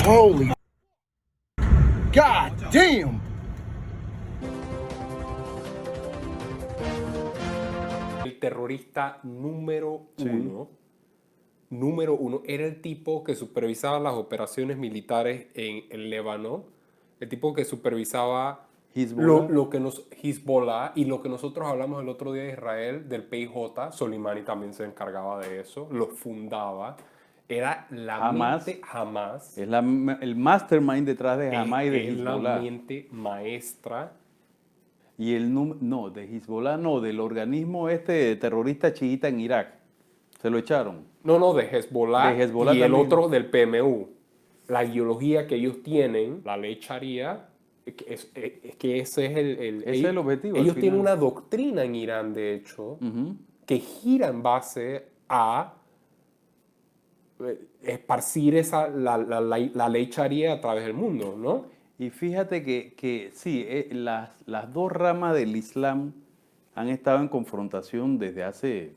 Holy God damn! El terrorista número uno, era el tipo que supervisaba las operaciones militares en el Líbano, el tipo que supervisaba Hezbollah. Hezbollah y lo que nosotros hablamos el otro día de Israel, del PIJ. Soleimani también se encargaba de eso, lo fundaba. Era la Hamas. mente Hamas. Es el mastermind detrás de Hamas y de Es la Hezbollah. mente maestra. Y no, de Hezbollah no, del organismo terrorista chiita en Irak. Se lo echaron. No, de Hezbollah, De Hezbollah y el también. otro del PMU. La ideología que ellos tienen, la ley Sharia, es que ese es Ese es el objetivo, al Ellos tienen final. una doctrina en Irán, de hecho, que gira en base a esparcir la ley Sharia a través del mundo, ¿no? Y fíjate que sí, las dos ramas del Islam han estado en confrontación desde hace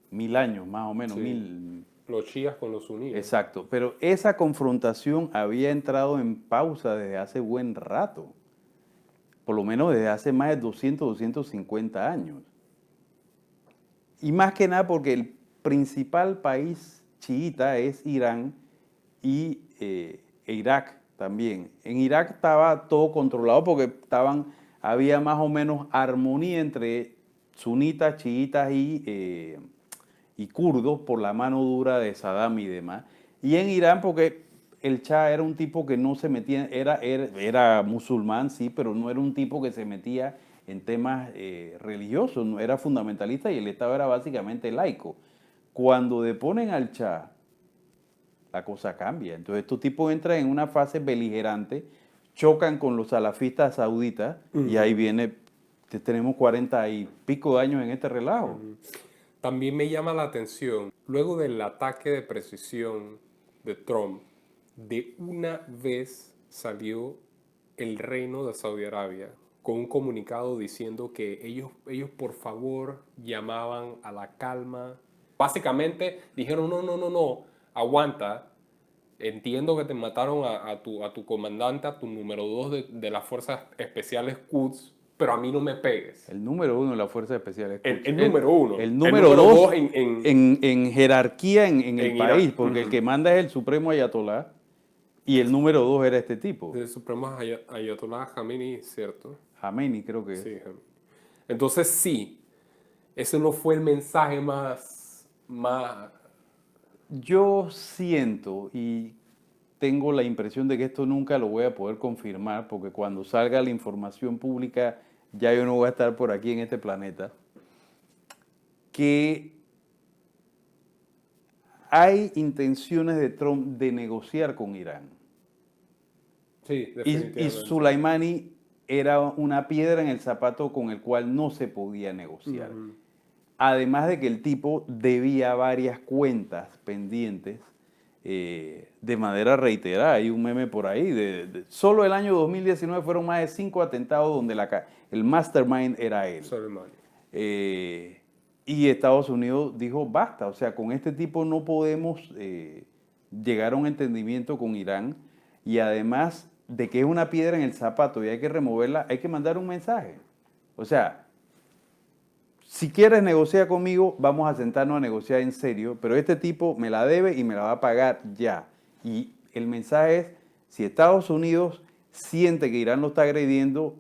1000 años, más o menos, Sí. 1000. Los chiíes con los suníes. Exacto, pero esa confrontación había entrado en pausa desde hace buen rato, por lo menos desde hace más de 200, 250 años. Y más que nada porque el principal país chiita es Irán y Irak también. En Irak estaba todo controlado porque había más o menos armonía entre sunitas, chiitas y kurdos por la mano dura de Saddam y demás. Y en Irán porque el Shah era un tipo que no se metía, era musulmán, sí, pero no era un tipo que se metía en temas religiosos, no, era fundamentalista y el Estado era básicamente laico. Cuando deponen al Shah, la cosa cambia. Entonces estos tipos entran en una fase beligerante, chocan con los salafistas sauditas y ahí tenemos 40 y pico de años en este relajo. También me llama la atención, luego del ataque de precisión de Trump, de una vez salió el reino de Saudi Arabia con un comunicado diciendo que ellos por favor llamaban a la calma. Básicamente dijeron, no, aguanta. Entiendo que te mataron a tu comandante, a tu número 2 de las Fuerzas Especiales Quds, pero a mí no me pegues. El número uno de las Fuerzas Especiales. El número uno. El número dos dos en jerarquía en el en país, Irán. porque el que manda es el Supremo Ayatollah y el número 2 era este tipo. El Supremo Ayatollah Khamenei, ¿cierto? Khamenei creo que es. Sí. Entonces sí, ese no fue el mensaje más... Yo siento y tengo la impresión de que esto nunca lo voy a poder confirmar, porque cuando salga la información pública ya yo no voy a estar por aquí en este planeta, que hay intenciones de Trump de negociar con Irán. Sí, definitivamente. Y Soleimani era una piedra en el zapato con el cual no se podía negociar. Además de que el tipo debía varias cuentas pendientes de manera reiterada. Hay un meme por ahí. Solo el año 2019 fueron más de 5 atentados donde el mastermind era él. Soleimani. Y Estados Unidos dijo, basta, o sea, con este tipo no podemos llegar a un entendimiento con Irán. Y además de que es una piedra en el zapato y hay que removerla, hay que mandar un mensaje. O sea, si quieres negociar conmigo, vamos a sentarnos a negociar en serio, pero este tipo me la debe y me la va a pagar ya. Y el mensaje es, si Estados Unidos siente que Irán lo está agrediendo,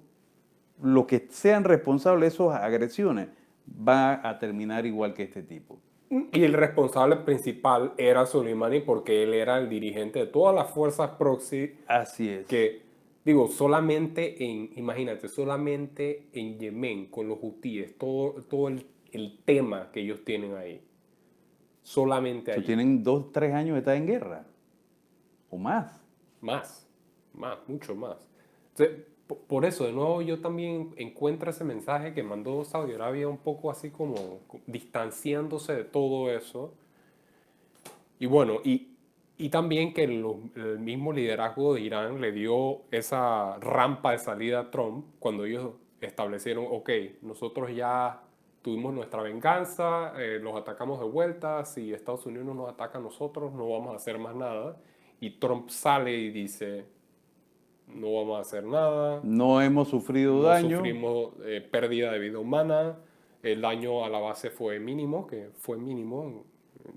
los que sean responsables de esas agresiones van a terminar igual que este tipo. Y el responsable principal era Soleimani porque él era el dirigente de todas las fuerzas proxy. Así es. Que, imagínate, solamente en Yemen con los hutíes, todo el tema que ellos tienen ahí. Solamente ahí. Tienen 2, 3 años de estar en guerra. O más. Más, mucho más. Entonces, por eso, de nuevo, yo también encuentro ese mensaje que mandó Saudi Arabia un poco así como distanciándose de todo eso. Y bueno, y también que el mismo liderazgo de Irán le dio esa rampa de salida a Trump cuando ellos establecieron, ok, nosotros ya tuvimos nuestra venganza, los atacamos de vuelta, si Estados Unidos nos ataca a nosotros no vamos a hacer más nada. Y Trump sale y dice, no vamos a hacer nada, No hemos sufrido no daño. sufrimos pérdida de vida humana, el daño a la base fue mínimo, que fue mínimo,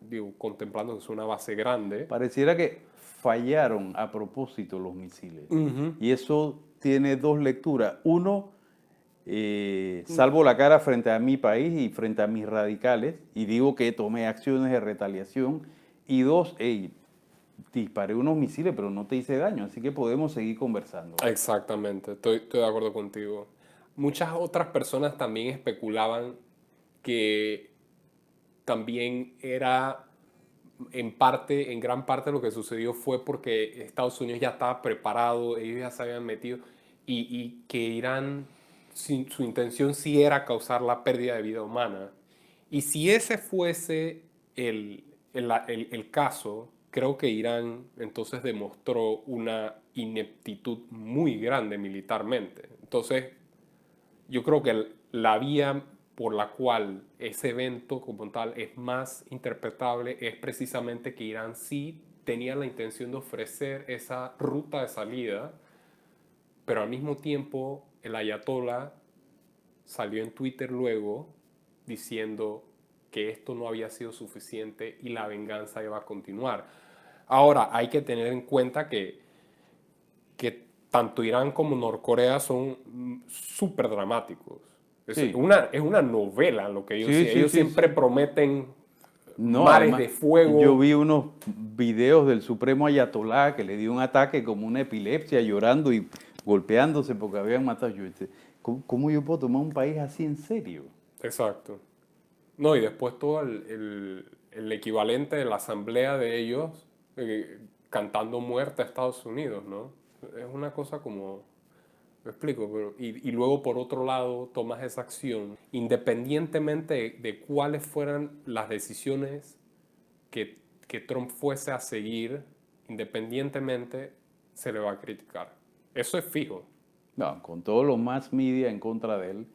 digo, contemplando que es una base grande. Pareciera que fallaron a propósito los misiles. Ujú. Y eso tiene dos lecturas. Uno, salvo la cara frente a mi país y frente a mis radicales, y digo que tomé acciones de retaliación. Y dos, hey, disparé unos misiles, pero no te hice daño, así que podemos seguir conversando. Exactamente, estoy de acuerdo contigo. Muchas otras personas también especulaban que también era en gran parte lo que sucedió fue porque Estados Unidos ya estaba preparado, ellos ya se habían metido y que Irán, su intención sí era causar la pérdida de vida humana. Y si ese fuese el caso, creo que Irán entonces demostró una ineptitud muy grande militarmente. Entonces, yo creo que la vía por la cual ese evento como tal es más interpretable es precisamente que Irán sí tenía la intención de ofrecer esa ruta de salida, pero al mismo tiempo el ayatollah salió en Twitter luego diciendo que esto no había sido suficiente y la venganza iba a continuar. Ahora, hay que tener en cuenta que tanto Irán como Norcorea son súper dramáticos. Sí. Es una novela lo que ellos, Sí, sí, ellos sí, siempre sí. prometen No, mares además, de fuego. yo vi unos videos del Supremo Ayatolá que le dio un ataque como una epilepsia, llorando y golpeándose porque habían matado. Yo, ¿cómo yo puedo tomar un país así en serio? Exacto. No, y después todo el equivalente de la asamblea de ellos cantando muerte a Estados Unidos, ¿no? Es una cosa como, me explico, pero, y luego por otro lado tomas esa acción, independientemente de cuáles fueran las decisiones que Trump fuese a seguir, independientemente se le va a criticar. Eso es fijo. No, con todos los mass media en contra de él,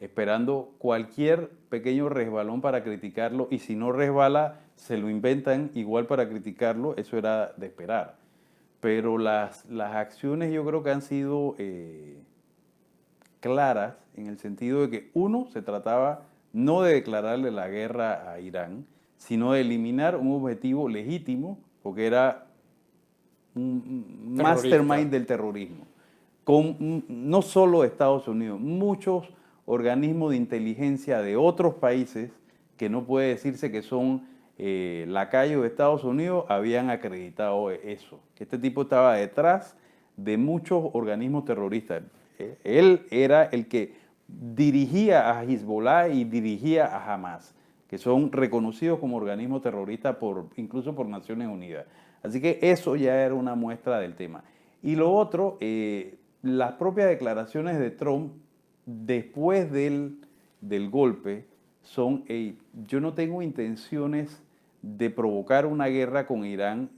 esperando cualquier pequeño resbalón para criticarlo, y si no resbala, se lo inventan igual para criticarlo, eso era de esperar. Pero las acciones yo creo que han sido claras en el sentido de que, uno, se trataba no de declararle la guerra a Irán, sino de eliminar un objetivo legítimo, porque era un Terrorista. mastermind del terrorismo. Con no solo Estados Unidos, muchos organismos de inteligencia de otros países, que no puede decirse que son lacayos de Estados Unidos, habían acreditado eso, que este tipo estaba detrás de muchos organismos terroristas. Él era el que dirigía a Hezbollah y dirigía a Hamas, que son reconocidos como organismos terroristas incluso por Naciones Unidas. Así que eso ya era una muestra del tema. Y lo otro, las propias declaraciones de Trump después del golpe son, yo no tengo intenciones de provocar una guerra con Irán.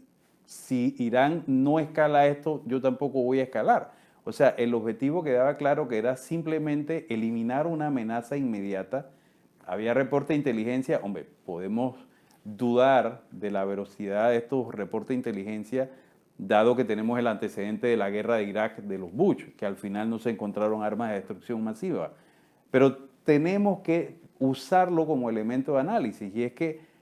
Si Irán no escala esto, yo tampoco voy a escalar. O sea, el objetivo quedaba claro que era simplemente eliminar una amenaza inmediata. Había reporte de inteligencia, hombre, podemos dudar de la veracidad de estos reportes de inteligencia, dado que tenemos el antecedente de la guerra de Irak de los Bush, que al final no se encontraron armas de destrucción masiva. Pero tenemos que usarlo como elemento de análisis, y es que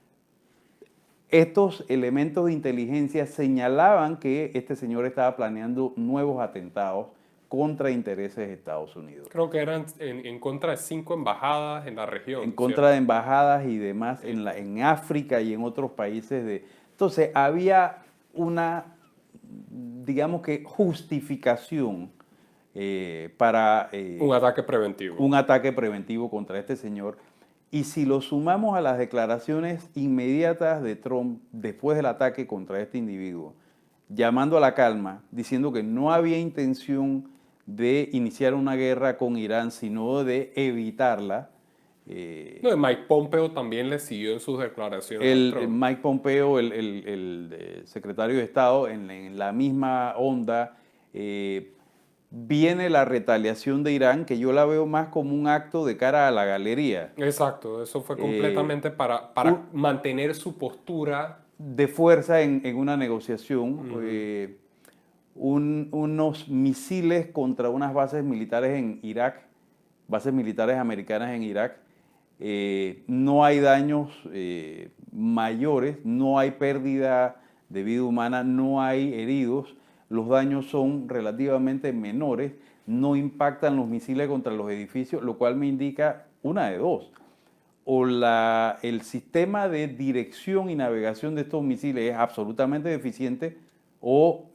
estos elementos de inteligencia señalaban que este señor estaba planeando nuevos atentados contra intereses de Estados Unidos. Creo que eran en contra de 5 embajadas en la región. En contra de embajadas y demás en África y en otros países. Entonces había una, digamos que, justificación para Un ataque preventivo. un ataque preventivo contra este señor. Y si lo sumamos a las declaraciones inmediatas de Trump después del ataque contra este individuo, llamando a la calma, diciendo que no había intención de iniciar una guerra con Irán, sino de evitarla. No, y Mike Pompeo también le siguió en sus declaraciones a Trump. Mike Pompeo, el secretario de Estado, en la misma onda, viene la retaliación de Irán, que yo la veo más como un acto de cara a la galería, Exacto, eso fue completamente para mantener su postura. de fuerza en una negociación. Unos misiles contra unas bases militares en Irak, bases militares americanas en Irak. No hay daños mayores, no hay pérdida de vida humana, no hay heridos, los daños son relativamente menores, no impactan los misiles contra los edificios, lo cual me indica una de dos. O el sistema de dirección y navegación de estos misiles es absolutamente deficiente, o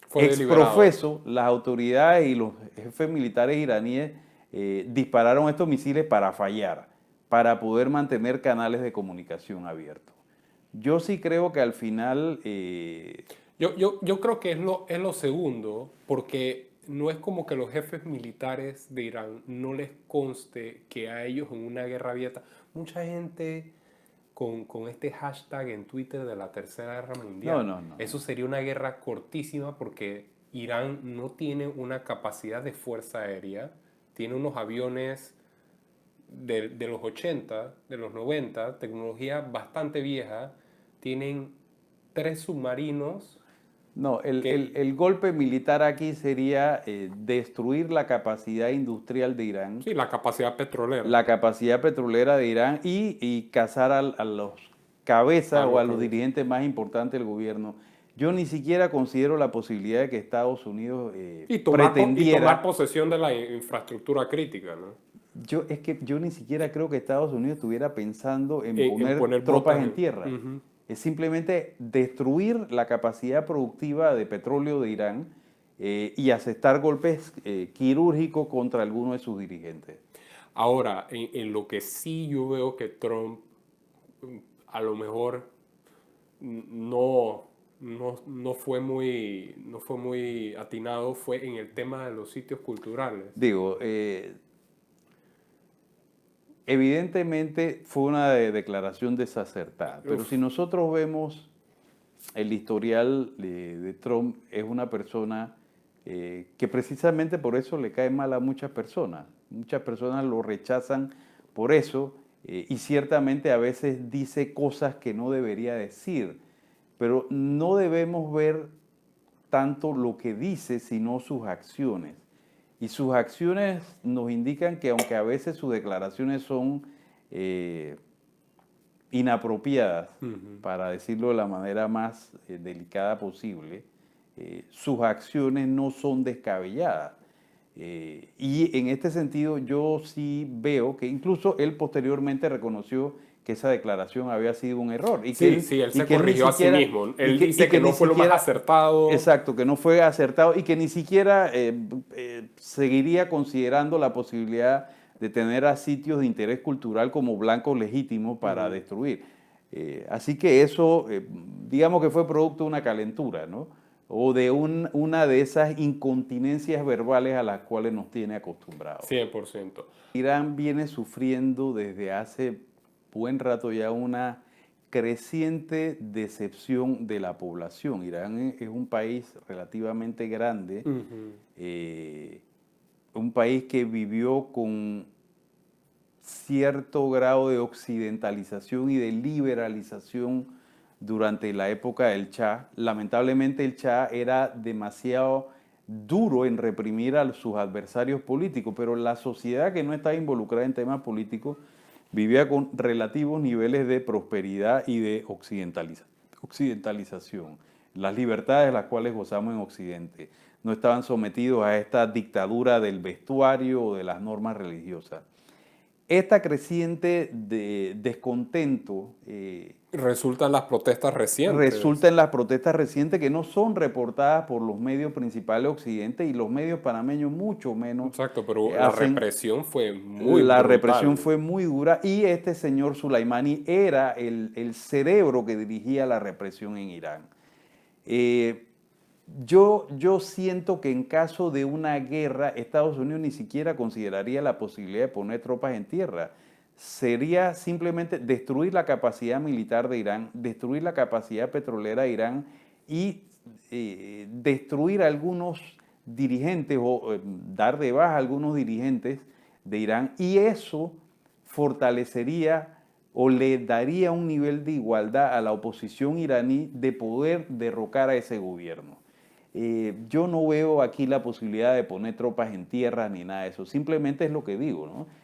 Fue exprofeso, las autoridades y los jefes militares iraníes dispararon estos misiles para fallar, para poder mantener canales de comunicación abiertos. Yo sí creo que al final... Yo creo que es lo segundo, porque no es como que los jefes militares de Irán no les conste que a ellos en una guerra abierta, mucha gente con este hashtag en Twitter de la Tercera Guerra Mundial, No. eso sería una guerra cortísima porque Irán no tiene una capacidad de fuerza aérea, tiene unos aviones de los 80, de los 90, tecnología bastante vieja, tienen 3 submarinos. No, el golpe militar aquí sería destruir la capacidad industrial de Irán, Sí, la capacidad petrolera. la capacidad petrolera de Irán y cazar a los cabezas o a los dirigentes más importantes del gobierno. Yo ni siquiera considero la posibilidad de que Estados Unidos pretendiera... Y tomar posesión de la infraestructura crítica, ¿no? Yo ni siquiera creo que Estados Unidos estuviera pensando en En poner tropas botas en tierra. Ujú. Es simplemente destruir la capacidad productiva de petróleo de Irán y aceptar golpes quirúrgicos contra alguno de sus dirigentes. Ahora, en lo que sí yo veo que Trump a lo mejor no fue muy atinado fue en el tema de los sitios culturales. Digo, evidentemente fue una declaración desacertada, pero si nosotros vemos el historial de Trump, es una persona que precisamente por eso le cae mal a muchas personas. Muchas personas lo rechazan por eso y ciertamente a veces dice cosas que no debería decir, pero no debemos ver tanto lo que dice, sino sus acciones. Y sus acciones nos indican que aunque a veces sus declaraciones son inapropiadas, para decirlo de la manera más delicada posible, sus acciones no son descabelladas. Y en este sentido yo sí veo que incluso él posteriormente reconoció que esa declaración había sido un error. Y él se corrigió a sí mismo. Él dice que no fue lo más acertado. Exacto, que no fue acertado y que ni siquiera seguiría considerando la posibilidad de tener a sitios de interés cultural como blancos legítimos para destruir. Así que eso, digamos que fue producto de una calentura, ¿no? O de una de esas incontinencias verbales a las cuales nos tiene acostumbrados. 100%. Irán viene sufriendo desde hace buen rato ya una creciente decepción de la población. Irán es un país relativamente grande, un país que vivió con cierto grado de occidentalización y de liberalización durante la época del Shah. Lamentablemente el Shah era demasiado duro en reprimir a sus adversarios políticos, pero la sociedad que no estaba involucrada en temas políticos vivía con relativos niveles de prosperidad y de occidentalización. Las libertades de las cuales gozamos en Occidente no estaban sometidos a esta dictadura del vestuario o de las normas religiosas. Esta creciente descontento resulta en las protestas recientes. Resulta en las protestas recientes que no son reportadas por los medios principales de Occidente y los medios panameños mucho menos. Exacto, pero la represión fue muy La brutal. represión fue muy dura y este señor Soleimani era el cerebro que dirigía la represión en Irán. Yo siento que en caso de una guerra, Estados Unidos ni siquiera consideraría la posibilidad de poner tropas en tierra. Sería simplemente destruir la capacidad militar de Irán, destruir la capacidad petrolera de Irán y destruir a algunos dirigentes o dar de baja a algunos dirigentes de Irán, y eso fortalecería o le daría un nivel de igualdad a la oposición iraní de poder derrocar a ese gobierno. Yo no veo aquí la posibilidad de poner tropas en tierra ni nada de eso, simplemente es lo que digo, ¿no?